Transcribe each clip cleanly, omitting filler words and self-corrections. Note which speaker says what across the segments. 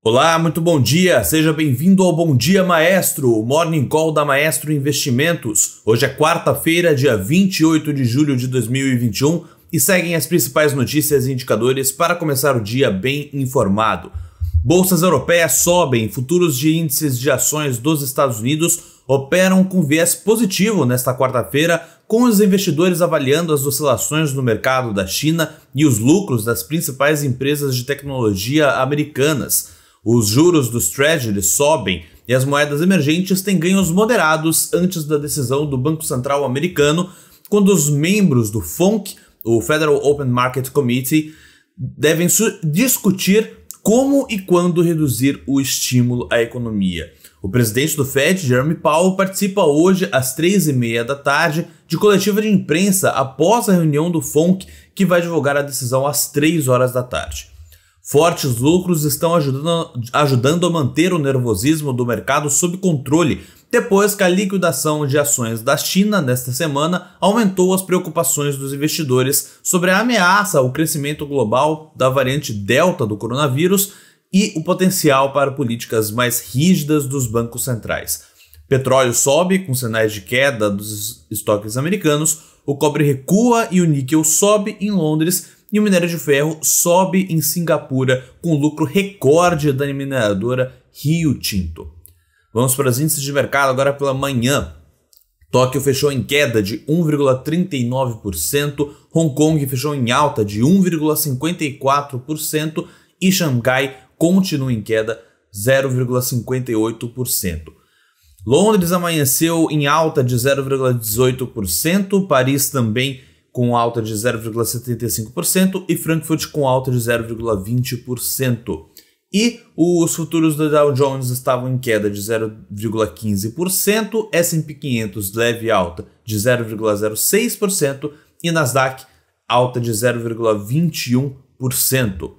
Speaker 1: Olá, muito bom dia, seja bem-vindo ao Bom Dia Maestro, o Morning Call da Maestro Investimentos. Hoje é quarta-feira, dia 28 de julho de 2021 e seguem as principais notícias e indicadores para começar o dia bem informado. Bolsas europeias sobem, futuros de índices de ações dos Estados Unidos operam com viés positivo nesta quarta-feira, com os investidores avaliando as oscilações no mercado da China e os lucros das principais empresas de tecnologia americanas. Os juros dos Treasuries sobem e as moedas emergentes têm ganhos moderados antes da decisão do Banco Central americano, quando os membros do FONC, o Federal Open Market Committee, devem discutir como e quando reduzir o estímulo à economia. O presidente do Fed, Jerome Powell, participa hoje às 3h30 da tarde de coletiva de imprensa após a reunião do FONC, que vai divulgar a decisão às 3 horas da tarde. Fortes lucros estão ajudando a manter o nervosismo do mercado sob controle, depois que a liquidação de ações da China nesta semana aumentou as preocupações dos investidores sobre a ameaça ao crescimento global da variante Delta do coronavírus e o potencial para políticas mais rígidas dos bancos centrais. Petróleo sobe com sinais de queda dos estoques americanos, o cobre recua e o níquel sobe em Londres, e o minério de ferro sobe em Singapura, com lucro recorde da mineradora Rio Tinto. Vamos para os índices de mercado agora pela manhã. Tóquio fechou em queda de 1,39%, Hong Kong fechou em alta de 1,54% e Xangai continua em queda 0,58%. Londres amanheceu em alta de 0,18%, Paris também com alta de 0,75% e Frankfurt com alta de 0,20%. E os futuros do Dow Jones estavam em queda de 0,15%, S&P 500 leve alta de 0,06% e Nasdaq alta de 0,21%.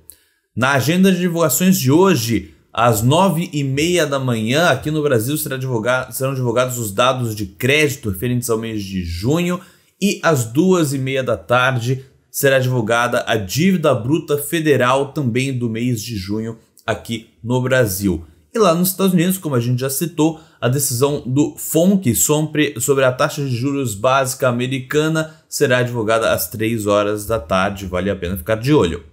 Speaker 1: Na agenda de divulgações de hoje, às 9h30 da manhã, aqui no Brasil serão divulgados os dados de crédito referentes ao mês de junho, e às 2h30 da tarde será divulgada a dívida bruta federal também do mês de junho aqui no Brasil. E lá nos Estados Unidos, como a gente já citou, a decisão do FONC sobre a taxa de juros básica americana será divulgada às 3 horas da tarde, vale a pena ficar de olho.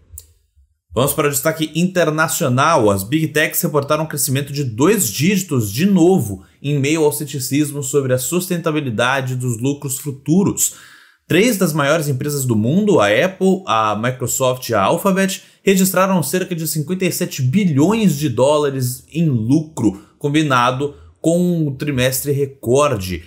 Speaker 1: Vamos para o destaque internacional. As Big Techs reportaram um crescimento de 2 dígitos de novo em meio ao ceticismo sobre a sustentabilidade dos lucros futuros. 3 das maiores empresas do mundo, a Apple, a Microsoft e a Alphabet, registraram cerca de 57 bilhões de dólares em lucro, combinado com um trimestre recorde.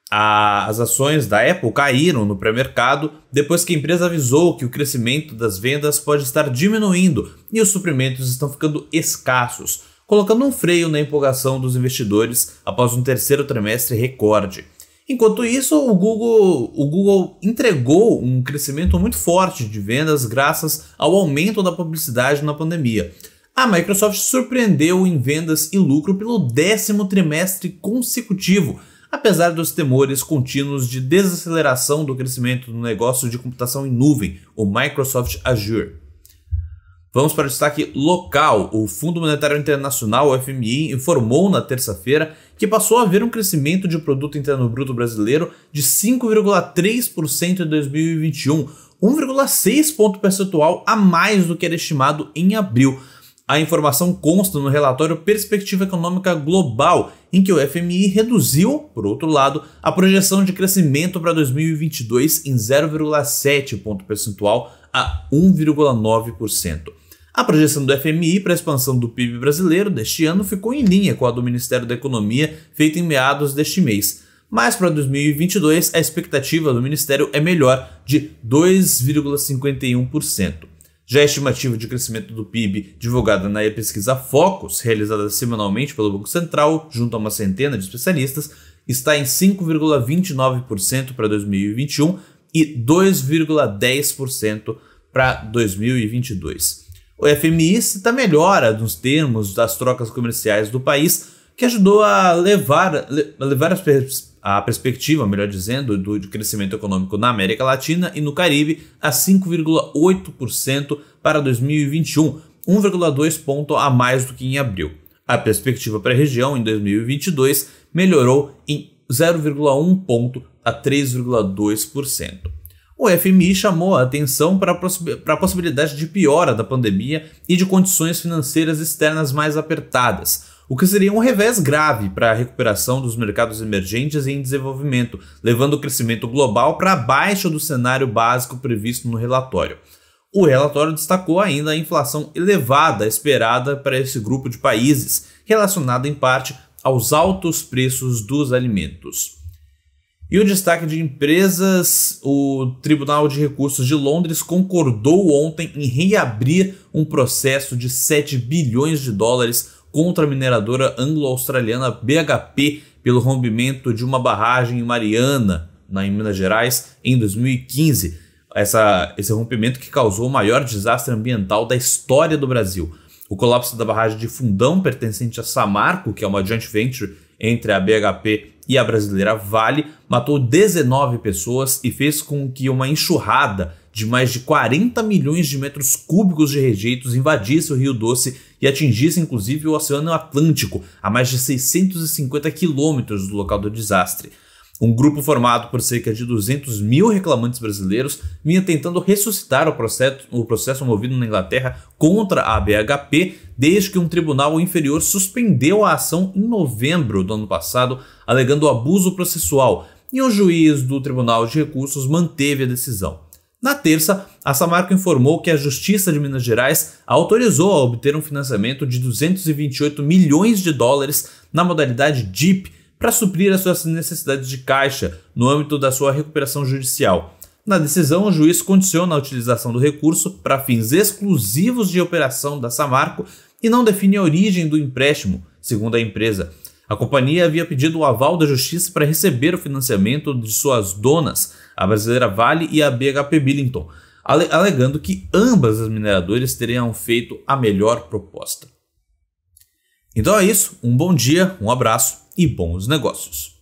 Speaker 1: As ações da Apple caíram no pré-mercado depois que a empresa avisou que o crescimento das vendas pode estar diminuindo e os suprimentos estão ficando escassos, colocando um freio na empolgação dos investidores após um terceiro trimestre recorde. Enquanto isso, o Google entregou um crescimento muito forte de vendas graças ao aumento da publicidade na pandemia. A Microsoft surpreendeu em vendas e lucro pelo 10º trimestre consecutivo, apesar dos temores contínuos de desaceleração do crescimento do negócio de computação em nuvem, o Microsoft Azure. Vamos para o destaque local. O Fundo Monetário Internacional, o FMI, informou na terça-feira que passou a haver um crescimento de produto interno bruto brasileiro de 5,3% em 2021, 1,6 ponto percentual a mais do que era estimado em abril. A informação consta no relatório Perspectiva Econômica Global, em que o FMI reduziu, por outro lado, a projeção de crescimento para 2022 em 0,7 ponto percentual a 1,9%. A projeção do FMI para a expansão do PIB brasileiro deste ano ficou em linha com a do Ministério da Economia, feita em meados deste mês. Mas para 2022, a expectativa do Ministério é melhor, de 2,51%. Já a estimativa de crescimento do PIB divulgada na pesquisa Focus, realizada semanalmente pelo Banco Central, junto a uma centena de especialistas, está em 5,29% para 2021 e 2,10% para 2022. O FMI cita melhora nos termos das trocas comerciais do país, que ajudou a levar a perspectiva, melhor dizendo, de crescimento econômico na América Latina e no Caribe a 5,8% para 2021, 1,2 ponto a mais do que em abril. A perspectiva para a região em 2022 melhorou em 0,1 ponto a 3,2%. O FMI chamou a atenção para a possibilidade de piora da pandemia e de condições financeiras externas mais apertadas, o que seria um revés grave para a recuperação dos mercados emergentes e em desenvolvimento, levando o crescimento global para abaixo do cenário básico previsto no relatório. O relatório destacou ainda a inflação elevada esperada para esse grupo de países, relacionada em parte aos altos preços dos alimentos. E o destaque de empresas: o Tribunal de Recursos de Londres concordou ontem em reabrir um processo de 7 bilhões de dólares contra a mineradora anglo-australiana BHP pelo rompimento de uma barragem em Mariana, em Minas Gerais, em 2015. Esse rompimento que causou o maior desastre ambiental da história do Brasil. O colapso da barragem de Fundão, pertencente a Samarco, que é uma joint venture entre a BHP e a brasileira Vale, matou 19 pessoas e fez com que uma enxurrada de mais de 40 milhões de metros cúbicos de rejeitos invadisse o Rio Doce e atingisse inclusive o Oceano Atlântico, a mais de 650 quilômetros do local do desastre. Um grupo formado por cerca de 200 mil reclamantes brasileiros vinha tentando ressuscitar o processo movido na Inglaterra contra a BHP, desde que um tribunal inferior suspendeu a ação em novembro do ano passado, alegando abuso processual, e um juiz do Tribunal de Recursos manteve a decisão. Na terça, a Samarco informou que a Justiça de Minas Gerais autorizou a obter um financiamento de 228 milhões de dólares na modalidade DIP, para suprir as suas necessidades de caixa no âmbito da sua recuperação judicial. Na decisão, o juiz condiciona a utilização do recurso para fins exclusivos de operação da Samarco e não define a origem do empréstimo, segundo a empresa. A companhia havia pedido o aval da justiça para receber o financiamento de suas donas, a brasileira Vale e a BHP Billiton, alegando que ambas as mineradoras teriam feito a melhor proposta. Então é isso, um bom dia, um abraço e bons negócios.